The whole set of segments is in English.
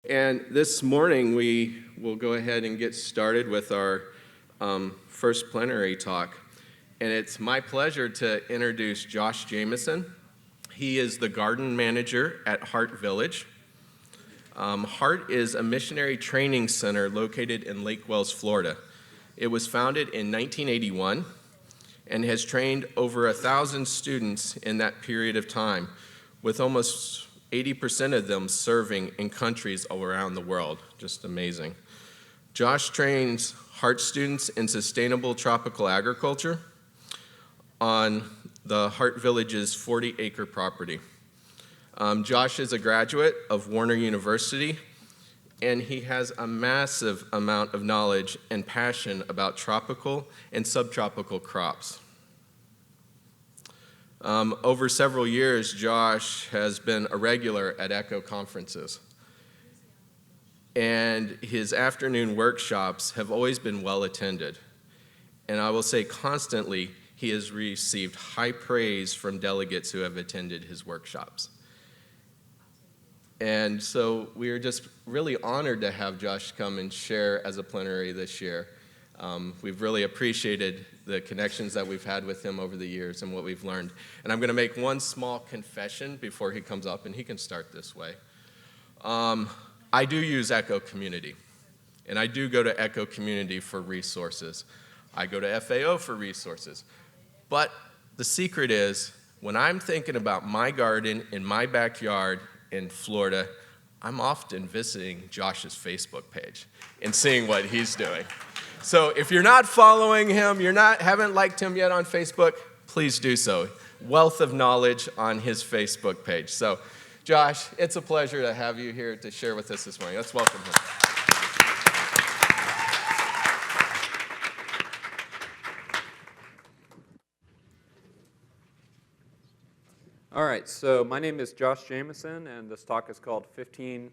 And this morning we will go ahead and get started with our first plenary talk. And it's my pleasure to introduce Josh Jamison. He is the garden manager at h.e.a.r.t Village. h.e.a.r.t is a missionary training center located in Lake Wales, Florida. It was founded in 1981 and has trained over 1,000 students in that period of time, with almost 80% of them serving in countries all around the world. Just amazing. Josh trains h.e.a.r.t students in sustainable tropical agriculture on the h.e.a.r.t Village's 40-acre property. Josh is a graduate of Warner University, and he has a massive amount of knowledge and passion about tropical and subtropical crops. Over several years, Josh has been a regular at ECHO conferences, and his afternoon workshops have always been well attended. And I will say constantly, he has received high praise from delegates who have attended his workshops. And so we are just really honored to have Josh come and share as a plenary this year. We've really appreciated the connections that we've had with him over the years and what we've learned. And I'm going to make one small confession before he comes up, and he can start this way. I do use ECHO Community, and I do go to ECHO Community for resources. I go to FAO for resources. But the secret is, when I'm thinking about my garden in my backyard in Florida, I'm often visiting Josh's Facebook page and seeing what he's doing. So if you're not following him, haven't liked him yet on Facebook, please do so. Wealth of knowledge on his Facebook page. So, Josh, it's a pleasure to have you here to share with us this morning. Let's welcome him. All right, so my name is Josh Jamison, and this talk is called 15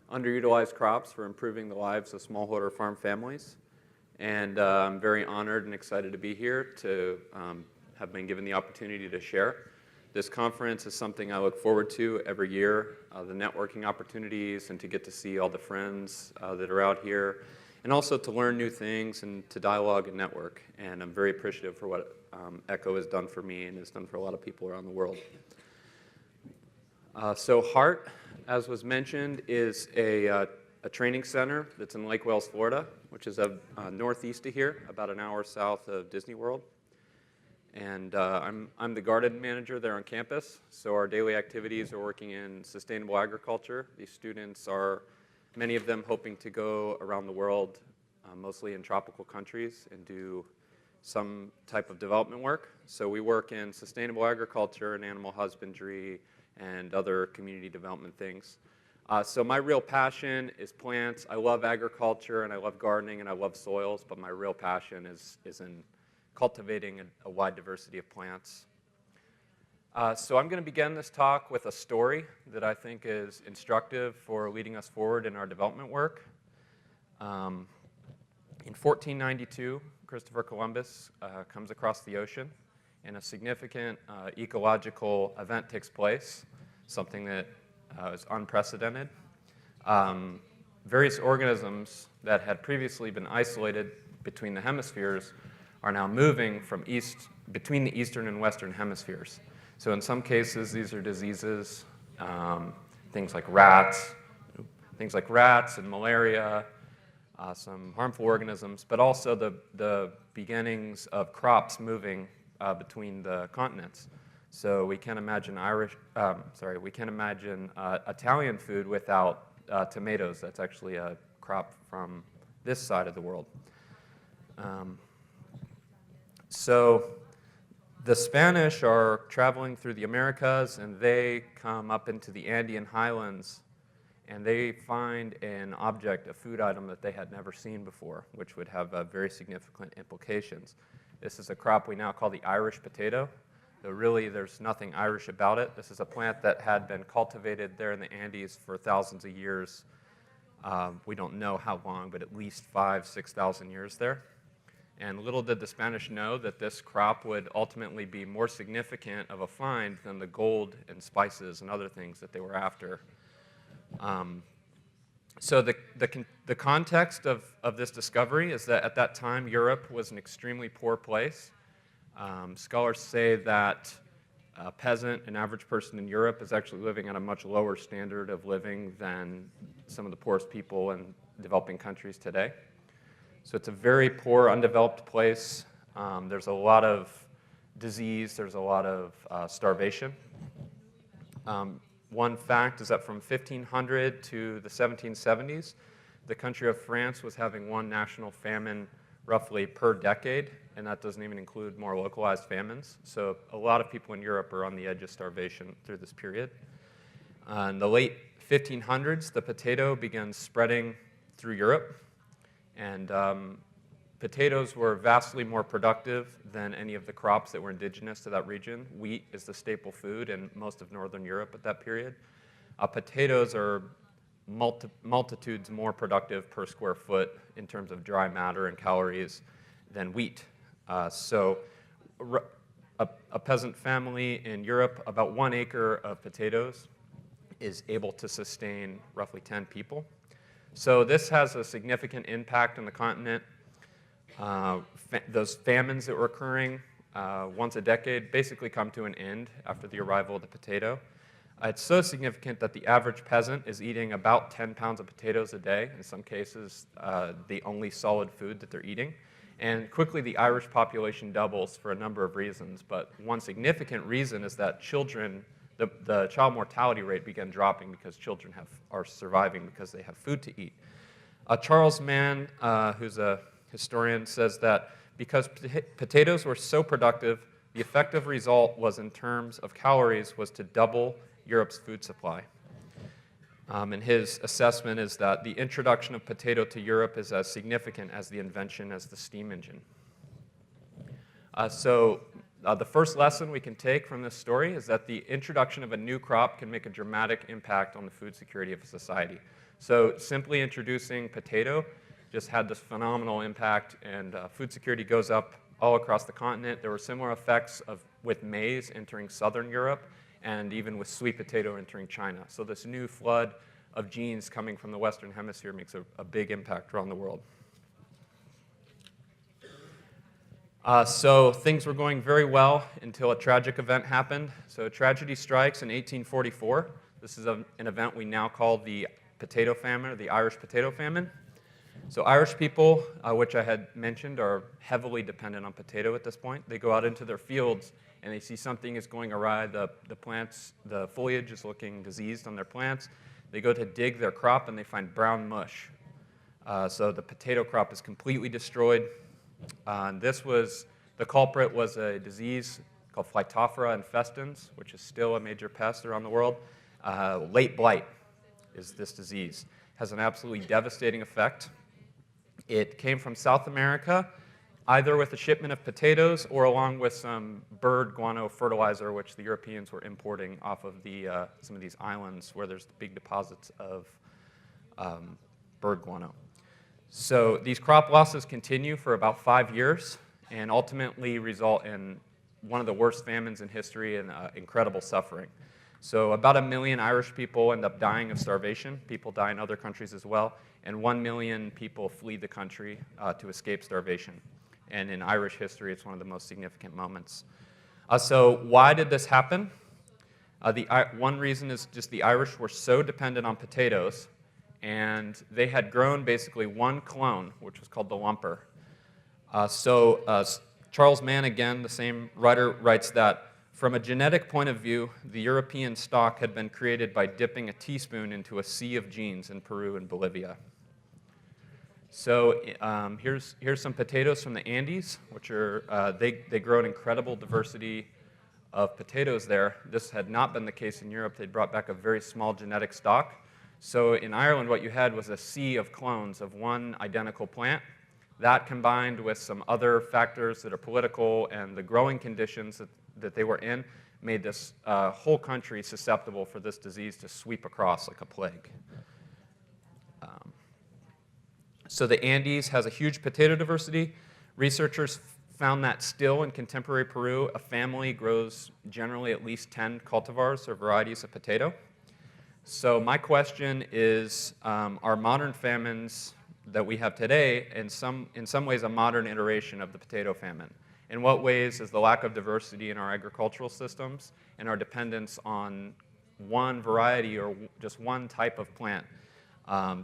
Underutilized Crops for Improving the Lives of Smallholder Farm Families. And I'm very honored and excited to be here to have been given the opportunity to share. This conference is something I look forward to every year, the networking opportunities and to get to see all the friends that are out here, and also to learn new things and to dialogue and network. And I'm very appreciative for what ECHO has done for me and has done for a lot of people around the world. So h.e.a.r.t, as was mentioned, is a training center that's in Lake Wales, Florida, which is northeast of here, about an hour south of Disney World. And I'm the garden manager there on campus, so our daily activities are working in sustainable agriculture. These students are, many of them, hoping to go around the world, mostly in tropical countries, and do some type of development work. So we work in sustainable agriculture and animal husbandry and other community development things. So my real passion is plants. I love agriculture, and I love gardening, and I love soils, but my real passion is in cultivating a wide diversity of plants. So I'm going to begin this talk with a story that I think is instructive for leading us forward in our development work. In 1492, Christopher Columbus comes across the ocean, and a significant ecological event takes place, something that is unprecedented. Various organisms that had previously been isolated between the hemispheres are now moving from between the eastern and western hemispheres. So in some cases, these are diseases, things like rats and malaria, some harmful organisms, but also the beginnings of crops moving between the continents. So we can't imagine Italian food without tomatoes. That's actually a crop from this side of the world. So the Spanish are traveling through the Americas, and they come up into the Andean highlands, and they find an object, a food item that they had never seen before, which would have very significant implications. This is a crop we now call the Irish potato. Though really, there's nothing Irish about it. This is a plant that had been cultivated there in the Andes for thousands of years. We don't know how long, but at least 5,000 to 6,000 years there. And little did the Spanish know that this crop would ultimately be more significant of a find than the gold and spices and other things that they were after. So the context of this discovery is that at that time, Europe was an extremely poor place. Scholars say that a peasant, an average person in Europe, is actually living at a much lower standard of living than some of the poorest people in developing countries today. So it's a very poor, undeveloped place. There's a lot of disease. There's a lot of starvation. One fact is that from 1500 to the 1770s, the country of France was having one national famine roughly per decade, and that doesn't even include more localized famines. So a lot of people in Europe are on the edge of starvation through this period. In the late 1500s, the potato began spreading through Europe, and potatoes were vastly more productive than any of the crops that were indigenous to that region. Wheat is the staple food in most of Northern Europe at that period. Potatoes are multitudes more productive per square foot in terms of dry matter and calories than wheat. So a peasant family in Europe, about 1 acre of potatoes is able to sustain roughly 10 people. So this has a significant impact on the continent. Those famines that were occurring once a decade basically come to an end after the arrival of the potato. It's so significant that the average peasant is eating about 10 pounds of potatoes a day, in some cases the only solid food that they're eating. And quickly the Irish population doubles for a number of reasons, but one significant reason is that the child mortality rate began dropping because children are surviving because they have food to eat. Charles Mann, who's a historian, says that because potatoes were so productive, the effective result was in terms of calories was to double Europe's food supply. And his assessment is that the introduction of potato to Europe is as significant as the invention as the steam engine. The first lesson we can take from this story is that the introduction of a new crop can make a dramatic impact on the food security of a society. So simply introducing potato just had this phenomenal impact, and food security goes up all across the continent. There were similar effects with maize entering southern Europe, and even with sweet potato entering China. So this new flood of genes coming from the Western Hemisphere makes a big impact around the world. So things were going very well until a tragic event happened. So tragedy strikes in 1844. This is an event we now call the potato famine, or the Irish potato famine. So Irish people, which I had mentioned, are heavily dependent on potato at this point. They go out into their fields and they see something is going awry. The plants, the foliage is looking diseased on their plants. They go to dig their crop and they find brown mush. So the potato crop is completely destroyed. The culprit was a disease called Phytophthora infestans, which is still a major pest around the world. Late blight is this disease. It has an absolutely devastating effect. It came from South America, either with a shipment of potatoes or along with some bird guano fertilizer, which the Europeans were importing off of some of these islands where there's big deposits of bird guano. So these crop losses continue for about 5 years and ultimately result in one of the worst famines in history and incredible suffering. So about 1 million Irish people end up dying of starvation. People die in other countries as well. And 1 million people flee the country to escape starvation. And in Irish history, it's one of the most significant moments. So why did this happen? One reason is just the Irish were so dependent on potatoes, and they had grown basically one clone, which was called the lumper. Charles Mann, again, the same writer, writes that from a genetic point of view, the European stock had been created by dipping a teaspoon into a sea of genes in Peru and Bolivia. So here's some potatoes from the Andes, which are they grow an incredible diversity of potatoes there. This had not been the case in Europe. They brought back a very small genetic stock. So in Ireland, what you had was a sea of clones of one identical plant. That combined with some other factors that are political and the growing conditions that they were in made this whole country susceptible for this disease to sweep across like a plague. So the Andes has a huge potato diversity. Researchers found that still in contemporary Peru, a family grows generally at least 10 cultivars or varieties of potato. So my question is, are modern famines that we have today in some ways a modern iteration of the potato famine? In what ways is the lack of diversity in our agricultural systems and our dependence on one variety or just one type of plant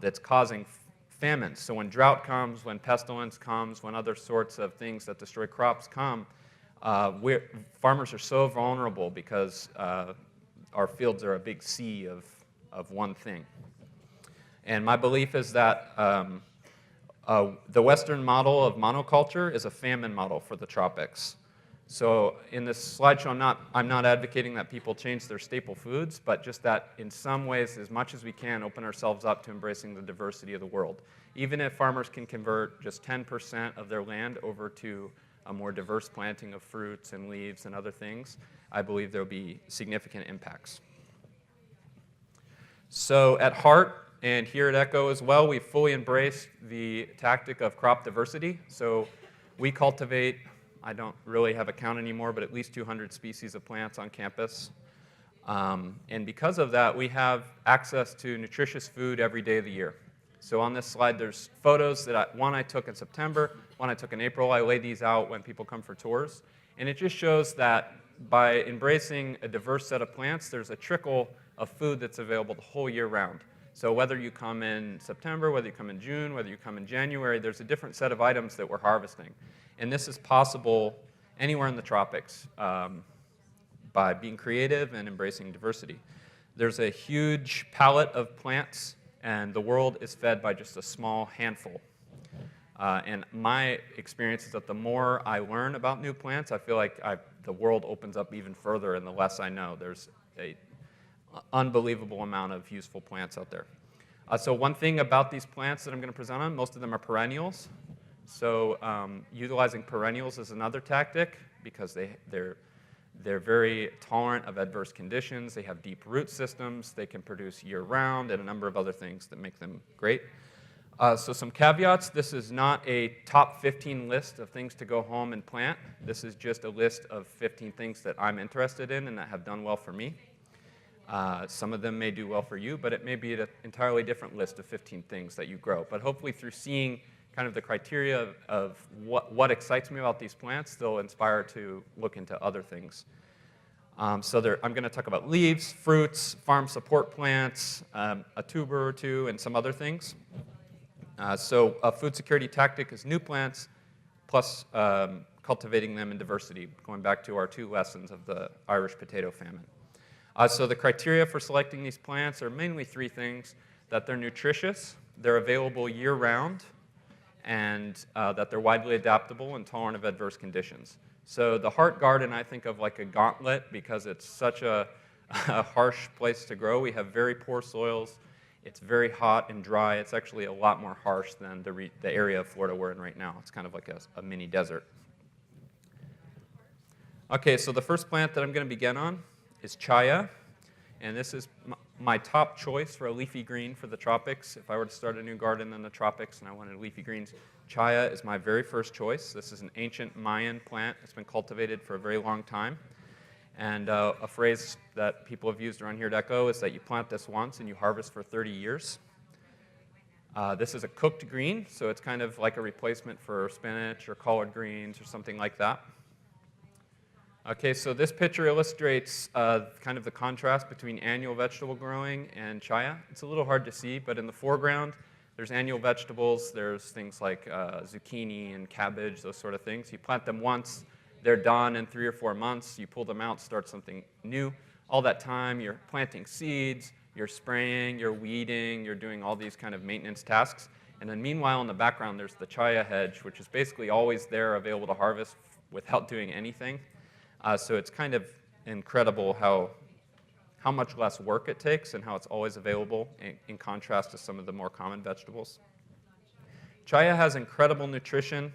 that's causing famines? So when drought comes, when pestilence comes, when other sorts of things that destroy crops come, farmers are so vulnerable because our fields are a big sea of one thing. And my belief is that the Western model of monoculture is a famine model for the tropics. So in this slideshow, I'm not advocating that people change their staple foods, but just that in some ways, as much as we can, open ourselves up to embracing the diversity of the world. Even if farmers can convert just 10% of their land over to a more diverse planting of fruits and leaves and other things, I believe there will be significant impacts. So at h.e.a.r.t. and here at ECHO as well, we've fully embraced the tactic of crop diversity. So we cultivate, I don't really have a count anymore, but at least 200 species of plants on campus. And because of that, we have access to nutritious food every day of the year. So on this slide, there's photos that one I took in September, one I took in April. I lay these out when people come for tours. And it just shows that by embracing a diverse set of plants, there's a trickle of food that's available the whole year round. So whether you come in September, whether you come in June, whether you come in January, there's a different set of items that we're harvesting. And this is possible anywhere in the tropics by being creative and embracing diversity. There's a huge palette of plants, and the world is fed by just a small handful. And my experience is that the more I learn about new plants, I feel like the world opens up even further, and the less I know. There's an unbelievable amount of useful plants out there. So one thing about these plants that I'm going to present on, most of them are perennials. So utilizing perennials is another tactic because they're very tolerant of adverse conditions. They have deep root systems. They can produce year-round and a number of other things that make them great. So some caveats. This is not a top 15 list of things to go home and plant. This is just a list of 15 things that I'm interested in and that have done well for me. Some of them may do well for you, but it may be an entirely different list of 15 things that you grow. But hopefully through seeing kind of the criteria of what excites me about these plants, they'll inspire to look into other things. I'm going to talk about leaves, fruits, farm support plants, a tuber or two, and some other things. So a food security tactic is new plants plus cultivating them in diversity, going back to our 2 lessons of the Irish potato famine. So the criteria for selecting these plants are mainly 3 things: that they're nutritious, they're available year-round, and that they're widely adaptable and tolerant of adverse conditions. So the h.e.a.r.t. garden I think of like a gauntlet because it's such a harsh place to grow. We have very poor soils. It's very hot and dry. It's actually a lot more harsh than the area of Florida we're in right now. It's kind of like a mini desert. Okay, so the first plant that I'm going to begin on is h.e.a.r.t, and this is my top choice for a leafy green for the tropics. If I were to start a new garden in the tropics and I wanted leafy greens, h.e.a.r.t is my very first choice. This is an ancient Mayan plant. It's been cultivated for a very long time. And a phrase that people have used around here at ECHO is that you plant this once and you harvest for 30 years. This is a cooked green, so it's kind of like a replacement for spinach or collard greens or something like that. Okay, so this picture illustrates kind of the contrast between annual vegetable growing and h.e.a.r.t. It's a little hard to see, but in the foreground, there's annual vegetables. There's things like zucchini and cabbage, those sort of things. You plant them once, they're done in 3 or 4 months. You pull them out, start something new. All that time, you're planting seeds, you're spraying, you're weeding, you're doing all these kind of maintenance tasks. And then meanwhile, in the background, there's the h.e.a.r.t hedge, which is basically always there, available to harvest without doing anything. So it's kind of incredible how much less work it takes and how it's always available in contrast to some of the more common vegetables. h.e.a.r.t has incredible nutrition.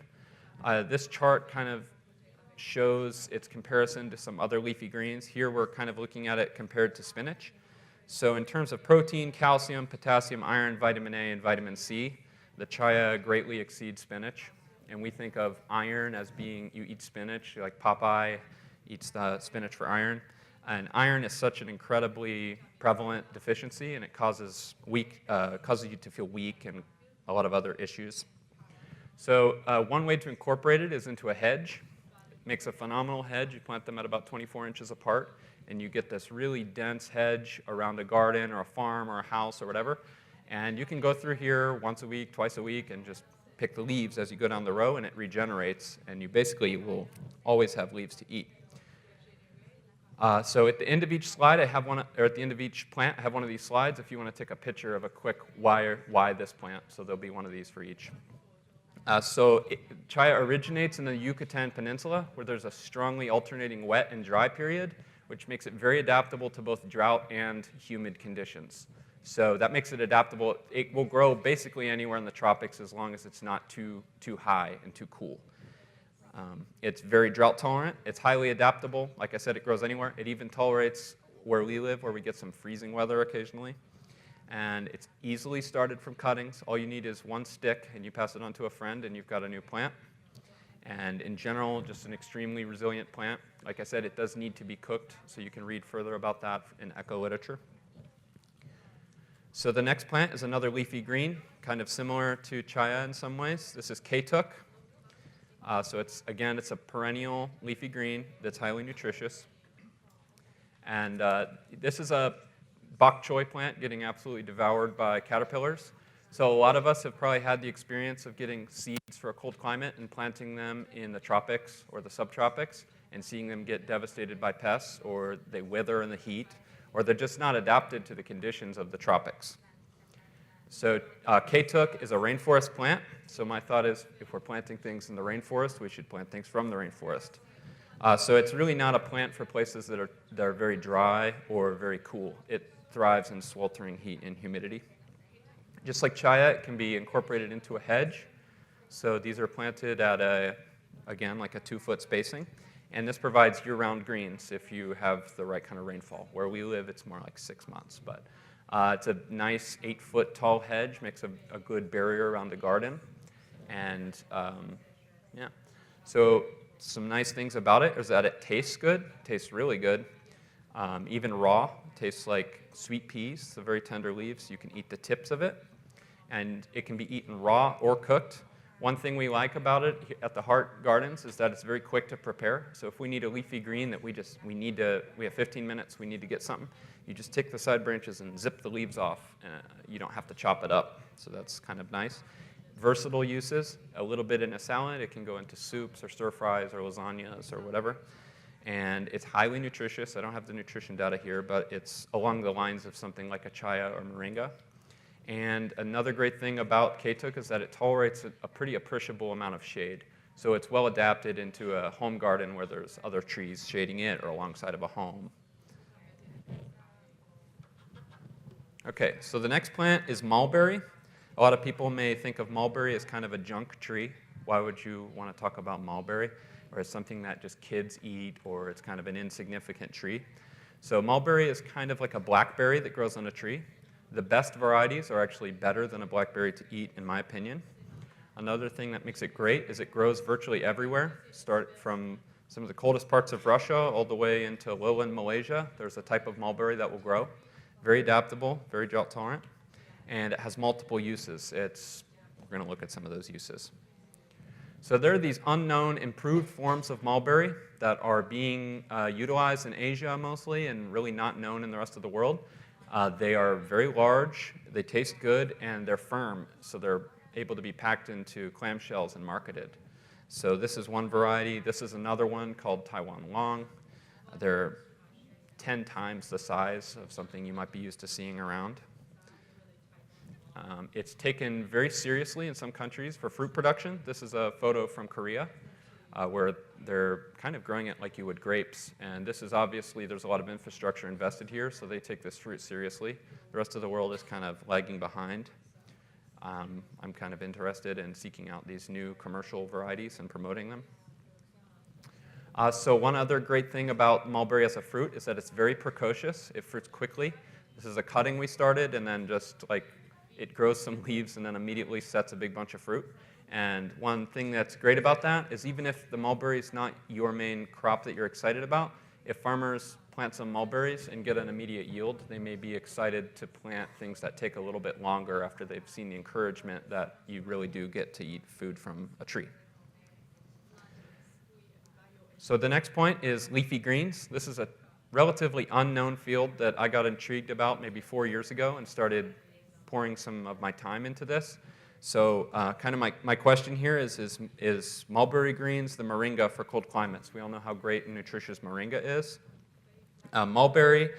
This chart kind of shows its comparison to some other leafy greens. Here we're kind of looking at it compared to spinach. So in terms of protein, calcium, potassium, iron, vitamin A, and vitamin C, the h.e.a.r.t greatly exceeds spinach. And we think of iron as being, you eat spinach, like Papaya eats spinach for iron. And iron is such an incredibly prevalent deficiency, and it causes you to feel weak and a lot of other issues. So one way to incorporate it is into a hedge. It makes a phenomenal hedge. You plant them at about 24 inches apart, and you get this really dense hedge around a garden or a farm or a house or whatever. And you can go through here once a week, twice a week, and just pick the leaves as you go down the row, and it regenerates, and you basically will always have leaves to eat. So at the end of each slide, or at the end of each plant, I have one of these slides if you want to take a picture of a quick why this plant. So there'll be one of these for each. H.e.a.r.t originates in the Yucatan Peninsula, where there's a strongly alternating wet and dry period, which makes it very adaptable to both drought and humid conditions. So that makes it adaptable. It will grow basically anywhere in the tropics as long as it's not too high and too cool. It's very drought tolerant. It's highly adaptable. Like I said, it grows anywhere. It even tolerates where we live, where we get some freezing weather occasionally. And it's easily started from cuttings. All you need is one stick, and you pass it on to a friend, and you've got a new plant. And in general, just an extremely resilient plant. Like I said, it does need to be cooked, so you can read further about that in eco literature. So the next plant is another leafy green, kind of similar to h.e.a.r.t in some ways. This is K-tuk. So it's a perennial leafy green that's highly nutritious. And this is a bok choy plant getting absolutely devoured by caterpillars. So a lot of us have probably had the experience of getting seeds for a cold climate and planting them in the tropics or the subtropics and seeing them get devastated by pests, or they wither in the heat, or they're just not adapted to the conditions of the tropics. So K-tuk is a rainforest plant. So my thought is, if we're planting things in the rainforest, we should plant things from the rainforest. So it's really not a plant for places that are very dry or very cool. It thrives in sweltering heat and humidity. Just like h.e.a.r.t, it can be incorporated into a hedge. So these are planted at again, like a 2-foot spacing. And this provides year-round greens if you have the right kind of rainfall. Where we live, it's more like 6 months. But it's a nice 8-foot tall hedge, makes a good barrier around the garden. And yeah, so some nice things about it is that it tastes good, tastes really good. Even raw, tastes like sweet peas, the very tender leaves. You can eat the tips of it. And it can be eaten raw or cooked. One thing we like about it at the h.e.a.r.t Gardens is that it's very quick to prepare. So if we need a leafy green that we have 15 minutes, we need to get something, you just take the side branches and zip the leaves off. You don't have to chop it up. So that's kind of nice. Versatile uses, a little bit in a salad. It can go into soups or stir fries or lasagnas or whatever. And it's highly nutritious. I don't have the nutrition data here, but it's along the lines of something like a chaya or moringa. And another great thing about K-tuk is that it tolerates a pretty appreciable amount of shade. So it's well adapted into a home garden where there's other trees shading it or alongside of a home. Okay, so the next plant is mulberry. A lot of people may think of mulberry as kind of a junk tree. Why would you want to talk about mulberry? Or as something that just kids eat, or it's kind of an insignificant tree. So mulberry is kind of like a blackberry that grows on a tree. The best varieties are actually better than a blackberry to eat, in my opinion. Another thing that makes it great is it grows virtually everywhere. Start from some of the coldest parts of Russia all the way into lowland Malaysia. There's a type of mulberry that will grow. Very adaptable, very drought tolerant, and it has multiple uses. We're going to look at some of those uses. So there are these unknown improved forms of mulberry that are being utilized in Asia mostly and really not known in the rest of the world. They are very large, they taste good, and they're firm, so they're able to be packed into clamshells and marketed. So this is one variety. This is another one called Taiwan Long. They're 10 times the size of something you might be used to seeing around. It's taken very seriously in some countries for fruit production. This is a photo from Korea where they're kind of growing it like you would grapes. And this is obviously, there's a lot of infrastructure invested here, so they take this fruit seriously. The rest of the world is kind of lagging behind. I'm kind of interested in seeking out these new commercial varieties and promoting them. So one other great thing about mulberry as a fruit is that it's very precocious. It fruits quickly. This is a cutting we started, and then just like it grows some leaves and then immediately sets a big bunch of fruit. And one thing that's great about that is even if the mulberry is not your main crop that you're excited about, if farmers plant some mulberries and get an immediate yield, they may be excited to plant things that take a little bit longer after they've seen the encouragement that you really do get to eat food from a tree. So the next point is leafy greens. This is a relatively unknown field that I got intrigued about maybe 4 years ago and started pouring some of my time into this. So kind of my question here is mulberry greens the moringa for cold climates? We all know how great and nutritious moringa is. Mulberry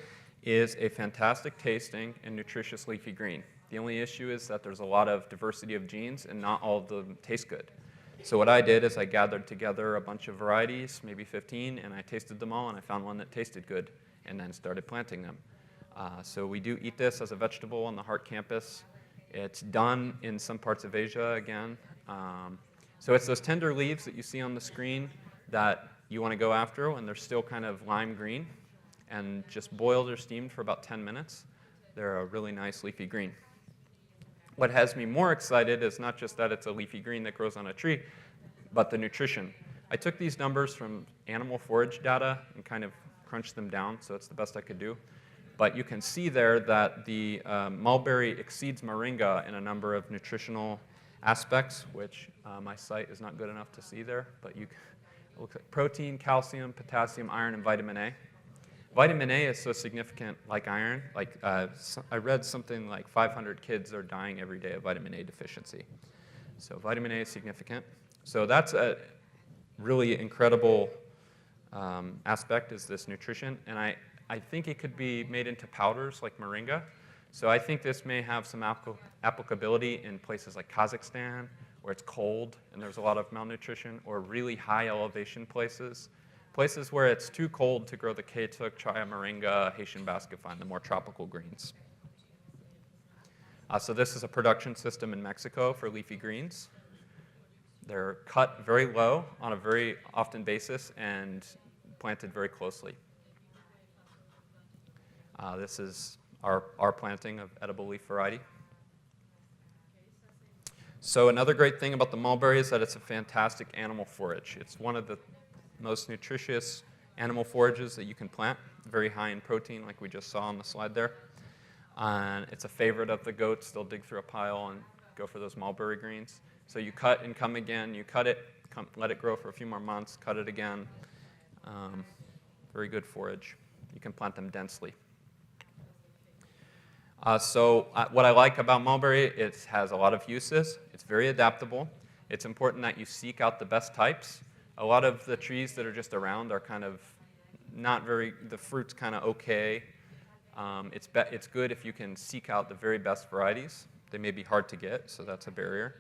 is a fantastic tasting and nutritious leafy green. The only issue is that there's a lot of diversity of genes and not all of them taste good. So what I did is I gathered together a bunch of varieties, maybe 15, and I tasted them all, and I found one that tasted good, and then started planting them. So we do eat this as a vegetable on the h.e.a.r.t campus. It's done in some parts of Asia again. So it's those tender leaves that you see on the screen that you want to go after when they're still kind of lime green, and just boiled or steamed for about 10 minutes. They're a really nice leafy green. What has me more excited is not just that it's a leafy green that grows on a tree, but the nutrition. I took these numbers from animal forage data and kind of crunched them down, so it's the best I could do. But you can see there that the mulberry exceeds moringa in a number of nutritional aspects, which my sight is not good enough to see there, but it looks like protein, calcium, potassium, iron, and vitamin A. Vitamin A is so significant like iron. I read something like 500 kids are dying every day of vitamin A deficiency. So vitamin A is significant. So that's a really incredible aspect is this nutrition. And I think it could be made into powders like moringa. So I think this may have some applicability in places like Kazakhstan, where it's cold and there's a lot of malnutrition, or really high elevation places. Places where it's too cold to grow the h.e.a.r.t, chaya moringa, Haitian basket vine, the more tropical greens. So this is a production system in Mexico for leafy greens. They're cut very low on a very often basis and planted very closely. This is our planting of edible leaf variety. So another great thing about the mulberry is that it's a fantastic animal forage. It's one of the most nutritious animal forages that you can plant, very high in protein like we just saw on the slide there. And it's a favorite of the goats. They'll dig through a pile and go for those mulberry greens. So you cut and come again. You cut it, let it grow for a few more months, cut it again. Very good forage. You can plant them densely. What I like about mulberry, it has a lot of uses. It's very adaptable. It's important that you seek out the best types. A lot of the trees that are just around are kind of the fruit's kind of okay. It's good if you can seek out the very best varieties. They may be hard to get, so that's a barrier.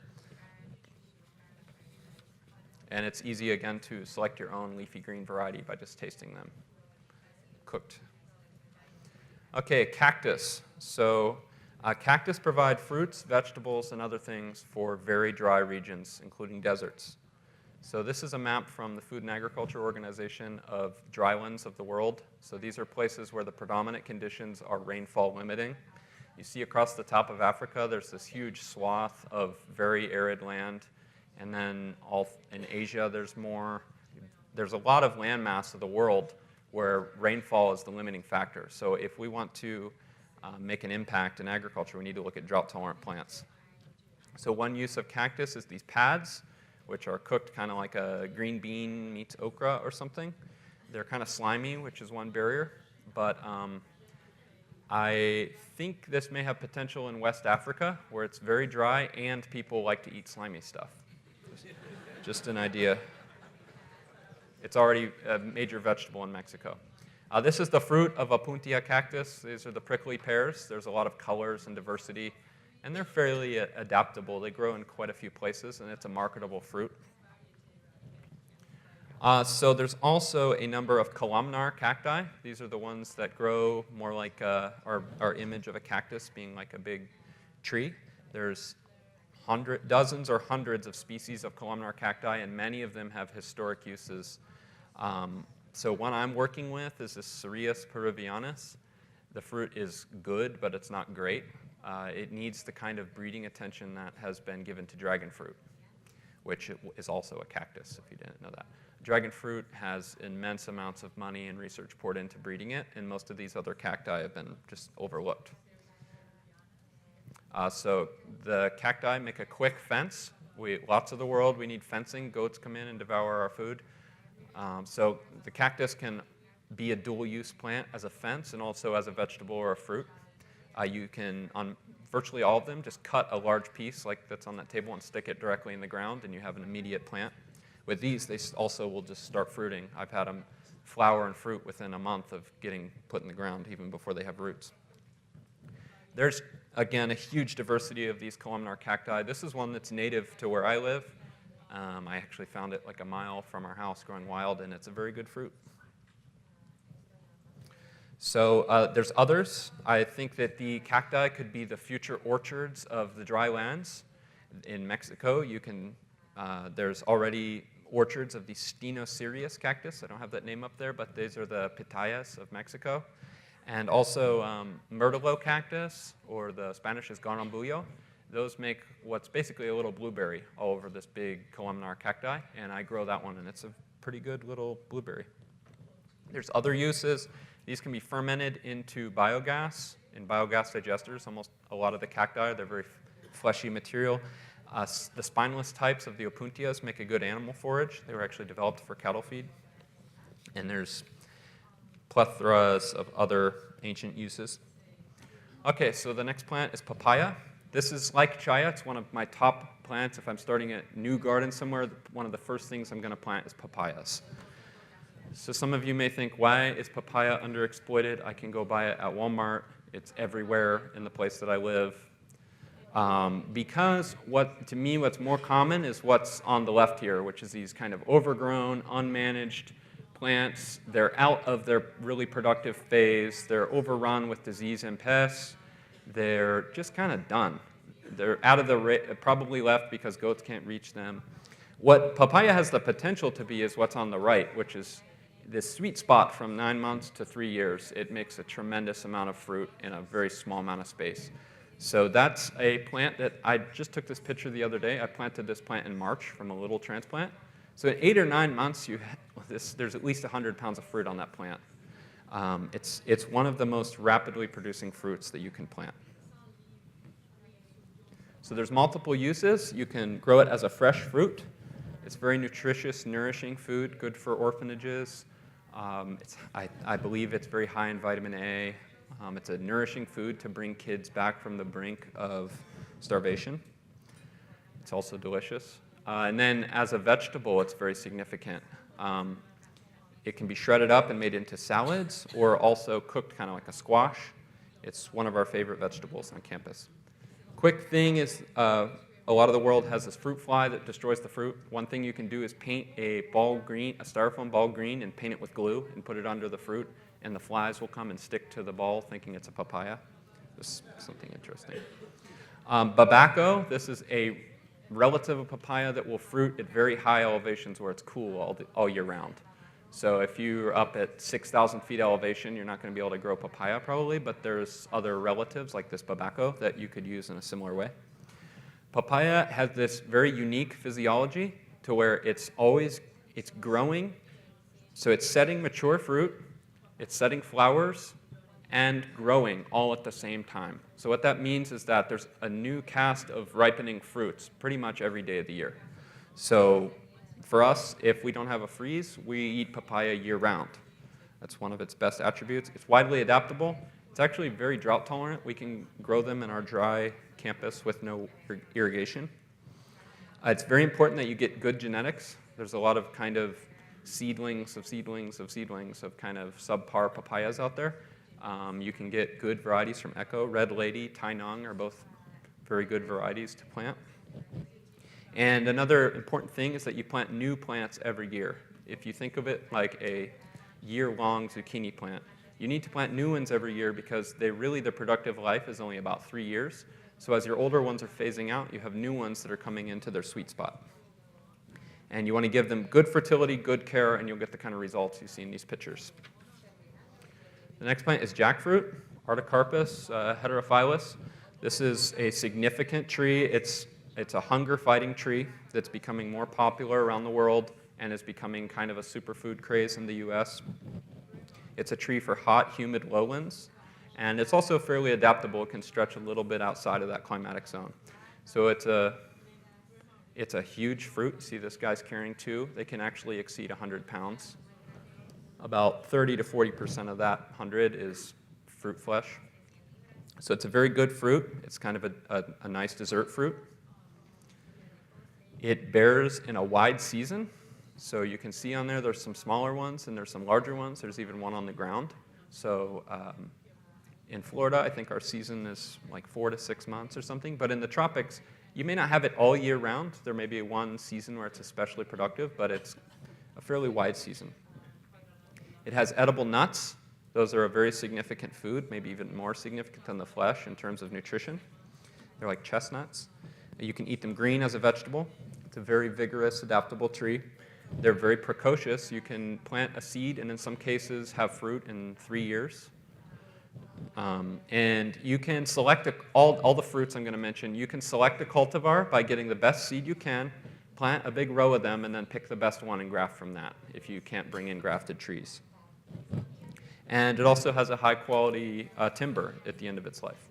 And it's easy, again, to select your own leafy green variety by just tasting them cooked. Okay, cactus. So cactus provide fruits, vegetables, and other things for very dry regions, including deserts. So this is a map from the Food and Agriculture Organization of drylands of the world. So these are places where the predominant conditions are rainfall limiting. You see across the top of Africa, there's this huge swath of very arid land. And then in Asia, there's a lot of landmass of the world where rainfall is the limiting factor. So if we want to make an impact in agriculture, we need to look at drought-tolerant plants. So one use of cactus is these pads, which are cooked kind of like a green bean meets okra or something. They're kind of slimy, which is one barrier. But I think this may have potential in West Africa, where it's very dry and people like to eat slimy stuff. Just an idea. It's already a major vegetable in Mexico. This is the fruit of a puntia cactus. These are the prickly pears. There's a lot of colors and diversity, and they're fairly adaptable. They grow in quite a few places, and it's a marketable fruit. So there's also a number of columnar cacti. These are the ones that grow more like our image of a cactus being like a big tree. There's dozens or hundreds of species of columnar cacti, and many of them have historic uses. So one I'm working with is this Cereus peruvianus. The fruit is good, but it's not great. It needs the kind of breeding attention that has been given to dragon fruit, which is also a cactus, if you didn't know that. Dragon fruit has immense amounts of money and research poured into breeding it, and most of these other cacti have been just overlooked. So the cacti make a quick fence. Lots of the world, we need fencing. Goats come in and devour our food. So the cactus can be a dual-use plant as a fence and also as a vegetable or a fruit. You can, on virtually all of them, just cut a large piece like that's on that table and stick it directly in the ground, and you have an immediate plant. With these, they also will just start fruiting. I've had them flower and fruit within a month of getting put in the ground, even before they have roots. There's, again, a huge diversity of these columnar cacti. This is one that's native to where I live. I actually found it like a mile from our house growing wild, and it's a very good fruit. So there's others. I think that the cacti could be the future orchards of the dry lands. In Mexico, there's already orchards of the Stenocereus cactus. I don't have that name up there, but these are the pitayas of Mexico. And also myrtilo cactus, or the Spanish is garambullo. Those make what's basically a little blueberry all over this big columnar cacti, and I grow that one, and it's a pretty good little blueberry. There's other uses. These can be fermented into biogas in biogas digesters. Almost a lot of the cacti, they're very fleshy material. The spineless types of the opuntias make a good animal forage. They were actually developed for cattle feed. And there's plethoras of other ancient uses. Okay, so the next plant is papaya. This is like h.e.a.r.t. It's one of my top plants. If I'm starting a new garden somewhere, one of the first things I'm going to plant is papayas. So some of you may think, why is papaya underexploited? I can go buy it at Walmart. It's everywhere in the place that I live. Because to me, what's more common is what's on the left here, which is these kind of overgrown, unmanaged plants. They're out of their really productive phase. They're overrun with disease and pests. They're just kind of done. They're out of probably left because goats can't reach them. What papaya has the potential to be is what's on the right, which is this sweet spot from 9 months to 3 years. It makes a tremendous amount of fruit in a very small amount of space. So that's a plant that I just took this picture the other day. I planted this plant in March from a little transplant. So in 8 or 9 months, there's at least 100 pounds of fruit on that plant. It's one of the most rapidly producing fruits that you can plant. So there's multiple uses. You can grow it as a fresh fruit. It's very nutritious, nourishing food, good for orphanages. I believe it's very high in vitamin A. It's a nourishing food to bring kids back from the brink of starvation. It's also delicious. And then as a vegetable, it's very significant. It can be shredded up and made into salads, or also cooked kind of like a squash. It's one of our favorite vegetables on campus. Quick thing is, a lot of the world has this fruit fly that destroys the fruit. One thing you can do is paint a styrofoam ball green, and paint it with glue and put it under the fruit, and the flies will come and stick to the ball thinking it's a papaya. This is something interesting. Babaco, this is a relative of papaya that will fruit at very high elevations where it's cool all year round. So if you're up at 6,000 feet elevation, you're not going to be able to grow papaya probably, but there's other relatives like this babaco that you could use in a similar way. Papaya has this very unique physiology to where it's growing, so it's setting mature fruit, it's setting flowers, and growing all at the same time. So what that means is that there's a new cast of ripening fruits pretty much every day of the year. So for us, if we don't have a freeze, we eat papaya year-round. That's one of its best attributes. It's widely adaptable. It's actually very drought tolerant. We can grow them in our dry campus with no irrigation. It's very important that you get good genetics. There's a lot of kind of seedlings of kind of subpar papayas out there. You can get good varieties from Echo. Red Lady, Tai Nung are both very good varieties to plant. And another important thing is that you plant new plants every year. If you think of it like a year-long zucchini plant, you need to plant new ones every year because their productive life is only about 3 years. So as your older ones are phasing out, you have new ones that are coming into their sweet spot. And you want to give them good fertility, good care, and you'll get the kind of results you see in these pictures. The next plant is jackfruit, Artocarpus heterophyllus. This is a significant tree. It's a hunger-fighting tree that's becoming more popular around the world. and is becoming kind of a superfood craze in the US. It's a tree for hot, humid lowlands, and it's also fairly adaptable. It can stretch a little bit outside of that climatic zone. So it's a huge fruit. See, this guy's carrying 2. They can actually exceed 100 pounds. About 30 to 40% of that 100 is fruit flesh. So it's a very good fruit. It's kind of a nice dessert fruit. It bears in a wide season. So you can see on there, there's some smaller ones and there's some larger ones. There's even one on the ground. So in Florida, I think our season is like 4 to 6 months or something. But in the tropics, you may not have it all year round. There may be one season where it's especially productive, but it's a fairly wide season. It has edible nuts. Those are a very significant food, maybe even more significant than the flesh in terms of nutrition. They're like chestnuts. You can eat them green as a vegetable. It's a very vigorous, adaptable tree. They're very precocious. You can plant a seed and in some cases have fruit in 3 years. And you can select all the fruits I'm going to mention. You can select a cultivar by getting the best seed you can, plant a big row of them, and then pick the best one and graft from that if you can't bring in grafted trees. And it also has a high-quality timber at the end of its life.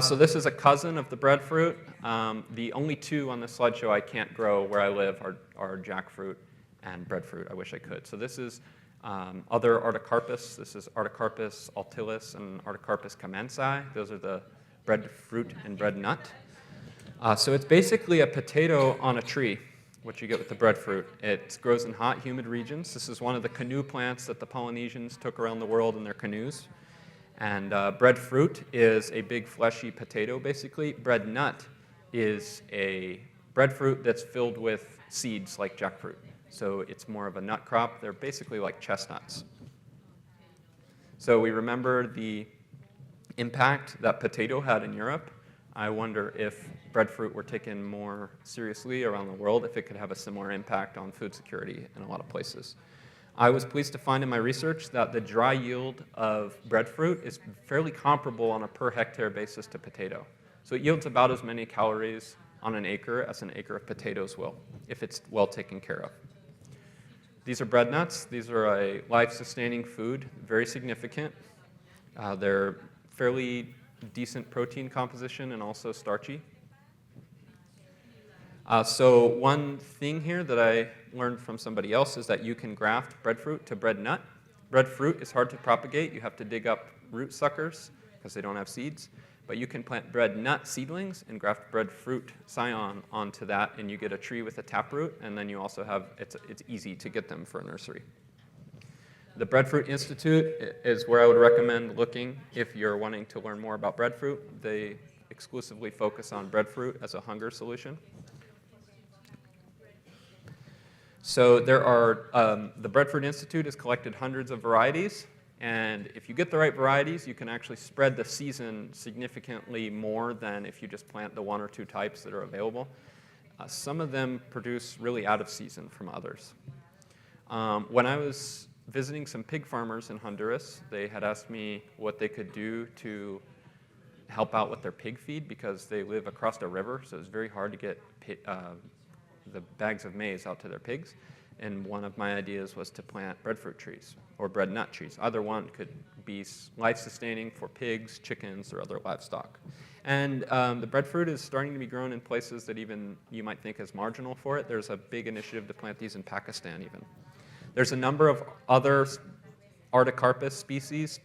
So this is a cousin of the breadfruit. The only 2 on this slideshow I can't grow where I live are jackfruit and breadfruit. I wish I could. So this is other Artocarpus. This is Artocarpus altilis and Artocarpus commensai. Those are the breadfruit and breadnut. So it's basically a potato on a tree, what you get with the breadfruit. It grows in hot, humid regions. This is one of the canoe plants that the Polynesians took around the world in their canoes. And breadfruit is a big fleshy potato, basically. Breadnut is a breadfruit that's filled with seeds like jackfruit. So it's more of a nut crop. They're basically like chestnuts. So we remember the impact that potato had in Europe. I wonder if breadfruit were taken more seriously around the world, if it could have a similar impact on food security in a lot of places. I was pleased to find in my research that the dry yield of breadfruit is fairly comparable on a per hectare basis to potato. So it yields about as many calories on an acre as an acre of potatoes will, if it's well taken care of. These are breadnuts. These are a life-sustaining food, very significant. They're fairly decent protein composition and also starchy. So one thing here that I learned from somebody else is that you can graft breadfruit to breadnut. Breadfruit is hard to propagate. You have to dig up root suckers because they don't have seeds. But you can plant breadnut seedlings and graft breadfruit scion onto that, and you get a tree with a taproot, and then you also have, it's easy to get them for a nursery. The Breadfruit Institute is where I would recommend looking if you're wanting to learn more about breadfruit. They exclusively focus on breadfruit as a hunger solution. So there are, the Breadfruit Institute has collected hundreds of varieties, and if you get the right varieties, you can actually spread the season significantly more than if you just plant the 1 or 2 types that are available. Some of them produce really out of season from others. When I was visiting some pig farmers in Honduras, they had asked me what they could do to help out with their pig feed because they live across a river, so it's very hard to get the bags of maize out to their pigs. And one of my ideas was to plant breadfruit trees or breadnut trees. Either one could be life-sustaining for pigs, chickens, or other livestock. And the breadfruit is starting to be grown in places that even you might think is marginal for it. There's a big initiative to plant these in Pakistan even. There's a number of other Artocarpus species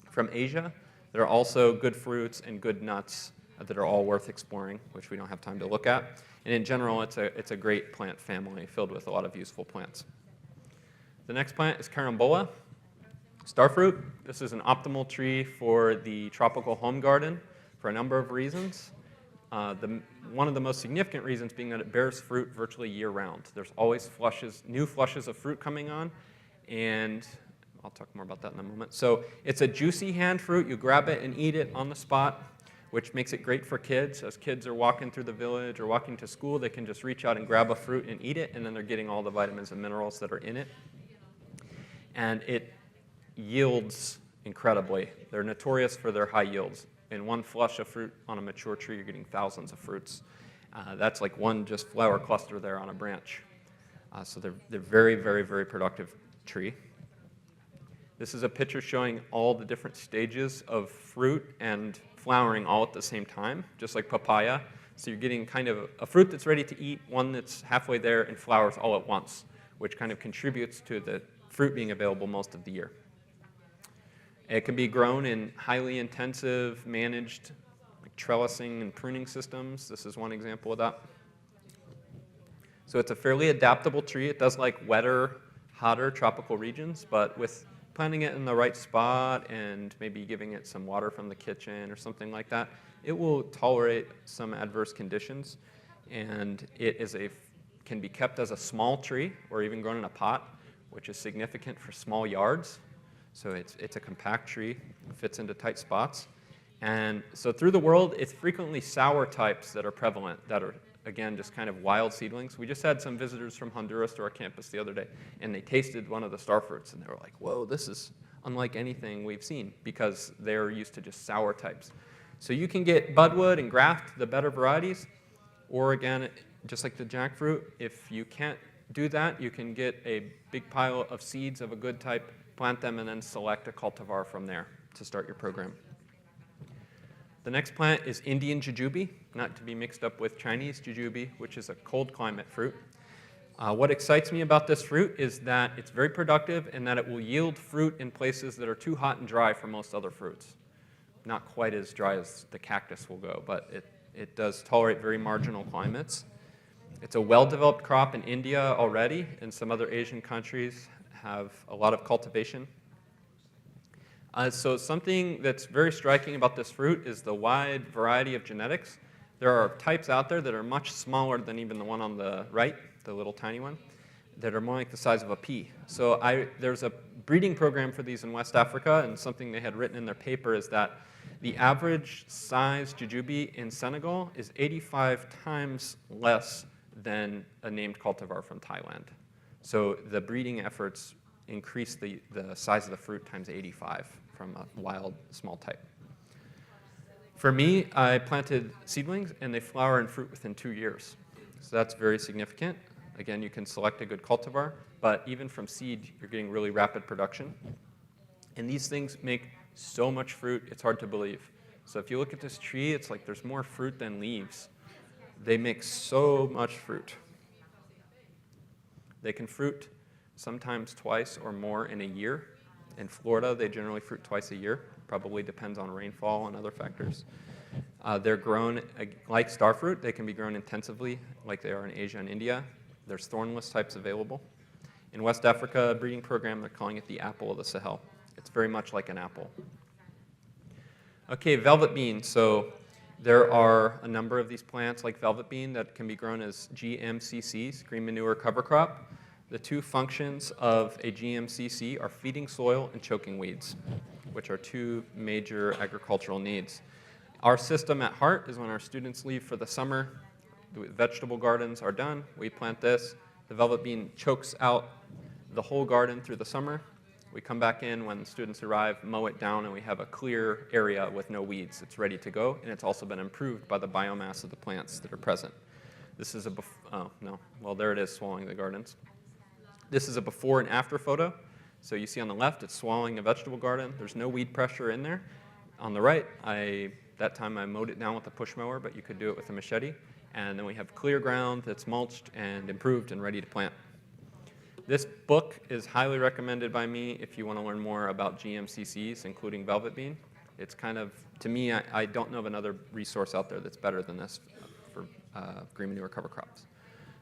from Asia that are also good fruits and good nuts that are all worth exploring, which we don't have time to look at. And in general, it's a great plant family filled with a lot of useful plants. The next plant is carambola, starfruit. This is an optimal tree for the tropical home garden for a number of reasons. One of the most significant reasons being that it bears fruit virtually year-round. There's always new flushes of fruit coming on, and I'll talk more about that in a moment. So it's a juicy hand fruit. You grab it and eat it on the spot, which makes it great for kids. As kids are walking through the village or walking to school, they can just reach out and grab a fruit and eat it, and then they're getting all the vitamins and minerals that are in it. And it yields incredibly. They're notorious for their high yields. In one flush of fruit on a mature tree, you're getting thousands of fruits. That's like one just flower cluster there on a branch. So they're very, very, very productive tree. This is a picture showing all the different stages of fruit and flowering all at the same time, just like papaya. So you're getting kind of a fruit that's ready to eat, one that's halfway there, and flowers all at once, which kind of contributes to the fruit being available most of the year. It can be grown in highly intensive, managed like trellising and pruning systems. This is one example of that. So it's a fairly adaptable tree. It does like wetter, hotter tropical regions, but with planting it in the right spot and maybe giving it some water from the kitchen or something like that, it will tolerate some adverse conditions. And it can be kept as a small tree or even grown in a pot, which is significant for small yards. So it's a compact tree, fits into tight spots. And so through the world, it's frequently sour types that are prevalent, that are, again, just kind of wild seedlings. We just had some visitors from Honduras to our campus the other day, and they tasted one of the star fruits, and they were like, whoa, this is unlike anything we've seen, because they're used to just sour types. So you can get budwood and graft the better varieties, or again, just like the jackfruit, if you can't do that, you can get a big pile of seeds of a good type, plant them, and then select a cultivar from there to start your program. The next plant is Indian jujube, not to be mixed up with Chinese jujube, which is a cold climate fruit. What excites me about this fruit is that it's very productive and that it will yield fruit in places that are too hot and dry for most other fruits. Not quite as dry as the cactus will go, but it does tolerate very marginal climates. It's a well-developed crop in India already, and some other Asian countries have a lot of cultivation. So something that's very striking about this fruit is the wide variety of genetics. There are types out there that are much smaller than even the one on the right, the little tiny one, that are more like the size of a pea. So there's a breeding program for these in West Africa, and something they had written in their paper is that the average size jujube in Senegal is 85 times less than a named cultivar from Thailand. So the breeding efforts increase the size of the fruit times 85 from a wild small type. For me, I planted seedlings and they flower and fruit within 2 years. So that's very significant. Again, you can select a good cultivar, but even from seed, you're getting really rapid production. And these things make so much fruit, it's hard to believe. So if you look at this tree, it's like there's more fruit than leaves. They make so much fruit. They can fruit sometimes twice or more in a year. In Florida, they generally fruit twice a year. Probably depends on rainfall and other factors. They're grown like starfruit. They can be grown intensively like they are in Asia and India. There's thornless types available. In West Africa, a breeding program, they're calling it the apple of the Sahel. It's very much like an apple. Okay, velvet bean. So there are a number of these plants like velvet bean that can be grown as GMCCs, green manure cover crop. The two functions of a GMCC are feeding soil and choking weeds, which are two major agricultural needs. Our system at h.e.a.r.t is when our students leave for the summer, the vegetable gardens are done, we plant this, the velvet bean chokes out the whole garden through the summer. We come back in when students arrive, mow it down, and we have a clear area with no weeds. It's ready to go, and it's also been improved by the biomass of the plants that are present. This is there it is, swallowing the gardens. This is a before and after photo. So you see on the left, it's swallowing a vegetable garden. There's no weed pressure in there. On the right, that time I mowed it down with a push mower, but you could do it with a machete. And then we have clear ground that's mulched and improved and ready to plant. This book is highly recommended by me if you want to learn more about GMCCs, including velvet bean. It's kind of, to me, I don't know of another resource out there that's better than this for green manure cover crops.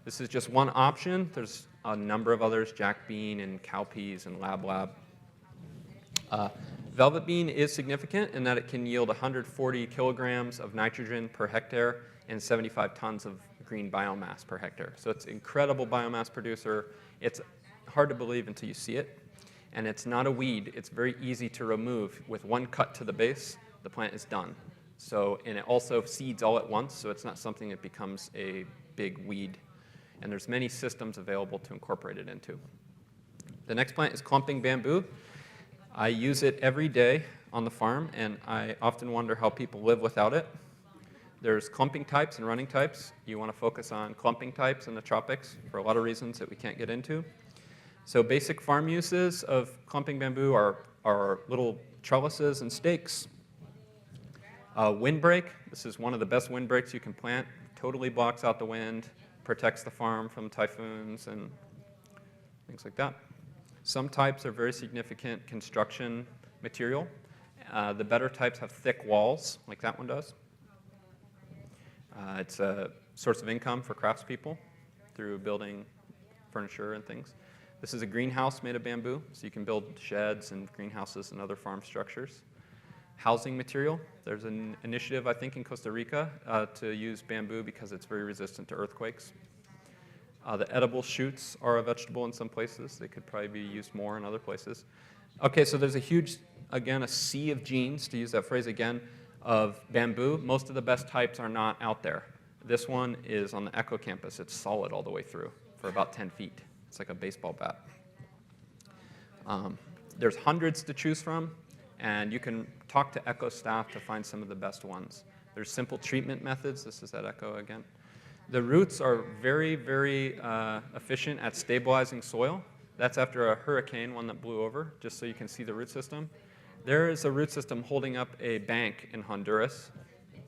This is just one option. There's a number of others, jack bean and cowpeas and lab. Velvet bean is significant in that it can yield 140 kilograms of nitrogen per hectare and 75 tons of green biomass per hectare. So it's an incredible biomass producer. It's hard to believe until you see it. And it's not a weed. It's very easy to remove. With one cut to the base, the plant is done. And it also seeds all at once, so it's not something that becomes a big weed. And there's many systems available to incorporate it into. The next plant is clumping bamboo. I use it every day on the farm, and I often wonder how people live without it. There's clumping types and running types. You want to focus on clumping types in the tropics for a lot of reasons that we can't get into. So basic farm uses of clumping bamboo are little trellises and stakes. Windbreak, this is one of the best windbreaks you can plant. Totally blocks out the wind, protects the farm from typhoons and things like that. Some types are very significant construction material. The better types have thick walls, like that one does. It's a source of income for craftspeople through building furniture and things. This is a greenhouse made of bamboo, so you can build sheds and greenhouses and other farm structures. Housing material. There's an initiative, I think, in Costa Rica to use bamboo because it's very resistant to earthquakes. The edible shoots are a vegetable in some places. They could probably be used more in other places. Okay, so there's a huge, again, a sea of genes, to use that phrase again, of bamboo. Most of the best types are not out there. This one is on the Echo campus. It's solid all the way through for about 10 feet. It's like a baseball bat. There's hundreds to choose from, and you can talk to Echo staff to find some of the best ones. There's simple treatment methods. This is at Echo again. The roots are very, very efficient at stabilizing soil. That's after a hurricane, one that blew over, just so you can see the root system. There is a root system holding up a bank in Honduras.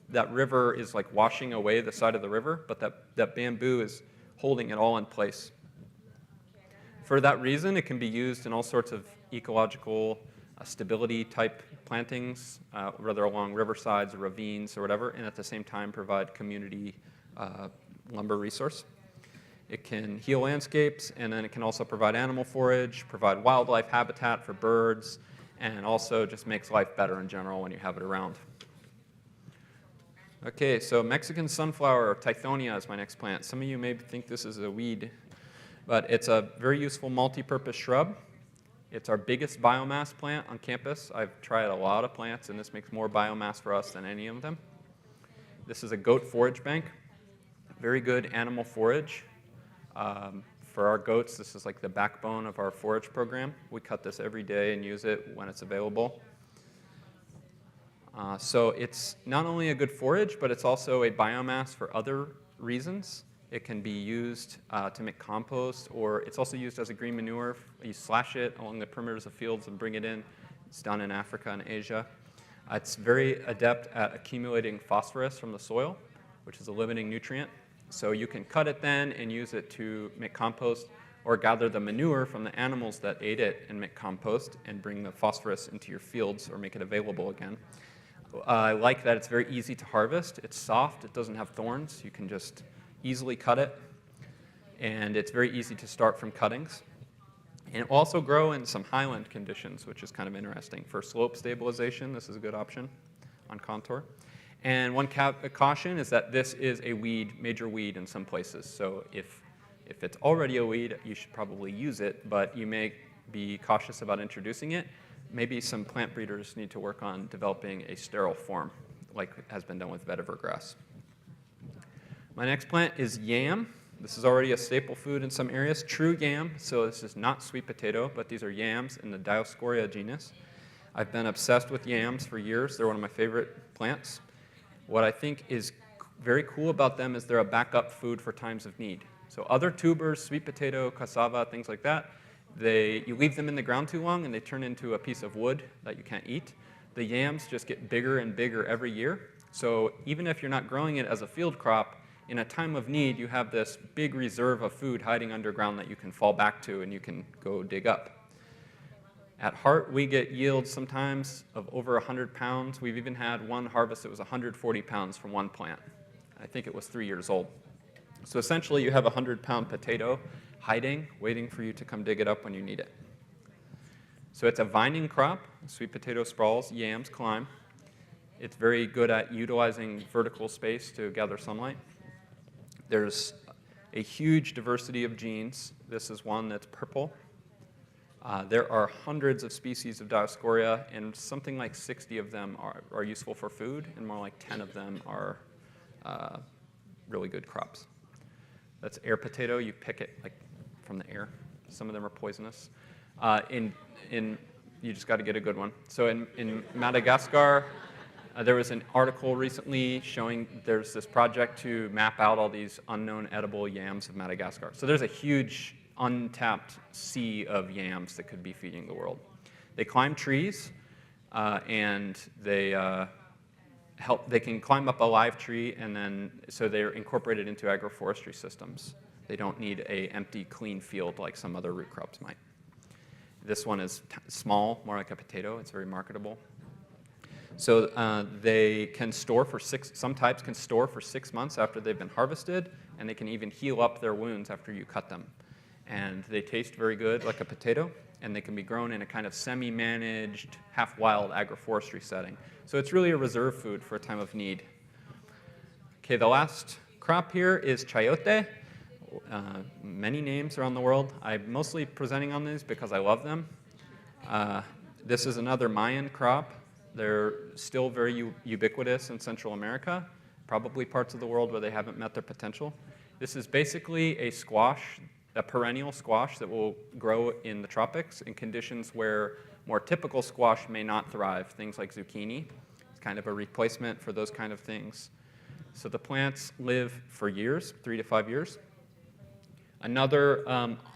That river is like washing away the side of the river, but that bamboo is holding it all in place. For that reason, it can be used in all sorts of ecological stability type plantings, whether along riversides or ravines or whatever, and at the same time provide community lumber resource. It can heal landscapes, and then it can also provide animal forage, provide wildlife habitat for birds, and also just makes life better in general when you have it around. Okay, so Mexican sunflower, or Tithonia, is my next plant. Some of you may think this is a weed, but it's a very useful multi-purpose shrub. It's our biggest biomass plant on campus. I've tried a lot of plants, and this makes more biomass for us than any of them. This is a goat forage bank. Very good animal forage. For our goats, this is like the backbone of our forage program. We cut this every day and use it when it's available. So it's not only a good forage, but it's also a biomass for other reasons. It can be used to make compost, or it's also used as a green manure. You slash it along the perimeters of fields and bring it in. It's done in Africa and Asia. It's very adept at accumulating phosphorus from the soil, which is a limiting nutrient. So you can cut it then and use it to make compost, or gather the manure from the animals that ate it and make compost and bring the phosphorus into your fields or make it available again. I like that it's very easy to harvest. It's soft. It doesn't have thorns. You can just easily cut it. And it's very easy to start from cuttings. And it will also grow in some highland conditions, which is kind of interesting. For slope stabilization, this is a good option on contour. And one caution is that this is a weed, major weed in some places. So if it's already a weed, you should probably use it, but you may be cautious about introducing it. Maybe some plant breeders need to work on developing a sterile form, like has been done with vetiver grass. My next plant is yam. This is already a staple food in some areas. True yam, so this is not sweet potato, but these are yams in the Dioscorea genus. I've been obsessed with yams for years. They're one of my favorite plants. What I think is very cool about them is they're a backup food for times of need. So other tubers, sweet potato, cassava, things like that, you leave them in the ground too long and they turn into a piece of wood that you can't eat. The yams just get bigger and bigger every year. So even if you're not growing it as a field crop, in a time of need, you have this big reserve of food hiding underground that you can fall back to and you can go dig up. At h.e.a.r.t, we get yields sometimes of over 100 pounds. We've even had one harvest that was 140 pounds from one plant. I think it was 3 years old. So essentially, you have a 100-pound potato hiding, waiting for you to come dig it up when you need it. So it's a vining crop. Sweet potato sprawls, yams climb. It's very good at utilizing vertical space to gather sunlight. There's a huge diversity of genes. This is one that's purple. There are hundreds of species of Dioscorea, and something like 60 of them are useful for food, and more like 10 of them are really good crops. That's air potato. You pick it like from the air. Some of them are poisonous. You just got to get a good one. So in Madagascar, There was an article recently showing there's this project to map out all these unknown edible yams of Madagascar. So there's a huge untapped sea of yams that could be feeding the world. They climb trees, and they can climb up a live tree, and then so they're incorporated into agroforestry systems. They don't need an empty, clean field like some other root crops might. This one is small, more like a potato. It's very marketable. So they can store for some types can store for 6 months after they've been harvested, and they can even heal up their wounds after you cut them. And they taste very good like a potato, and they can be grown in a kind of semi-managed, half-wild agroforestry setting. So it's really a reserve food for a time of need. Okay, the last crop here is chayote. Many names around the world. I'm mostly presenting on these because I love them. This is another Mayan crop. They're still very ubiquitous in Central America, probably parts of the world where they haven't met their potential. This is basically a squash, a perennial squash that will grow in the tropics in conditions where more typical squash may not thrive, things like zucchini. It's kind of a replacement for those kind of things. So the plants live for years, 3 to 5 years. Another,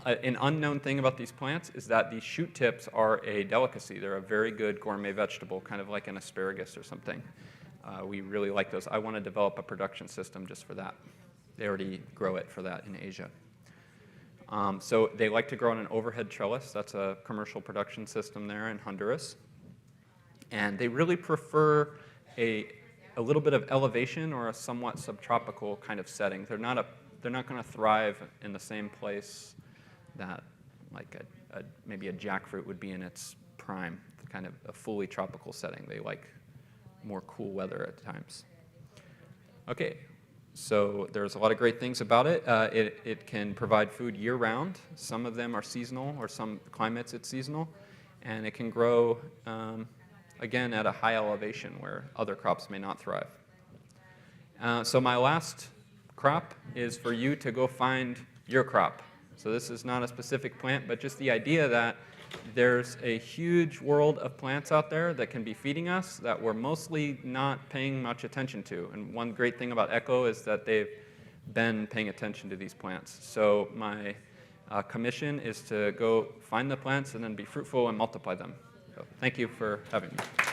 an unknown thing about these plants is that these shoot tips are a delicacy. They're a very good gourmet vegetable, kind of like an asparagus or something. We really like those. I want to develop a production system just for that. They already grow it for that in Asia. So they like to grow on an overhead trellis. That's a commercial production system there in Honduras. And they really prefer a little bit of elevation or a somewhat subtropical kind of setting. They're not going to thrive in the same place that like maybe a jackfruit would be in its prime, kind of a fully tropical setting. They like more cool weather at times. Okay, so there's a lot of great things about it. It can provide food year-round. Some of them are seasonal, or some climates it's seasonal. And it can grow, again, at a high elevation where other crops may not thrive. So my last crop is for you to go find your crop. So this is not a specific plant, but just the idea that there's a huge world of plants out there that can be feeding us that we're mostly not paying much attention to. And one great thing about ECHO is that they've been paying attention to these plants. So my commission is to go find the plants and then be fruitful and multiply them. So thank you for having me.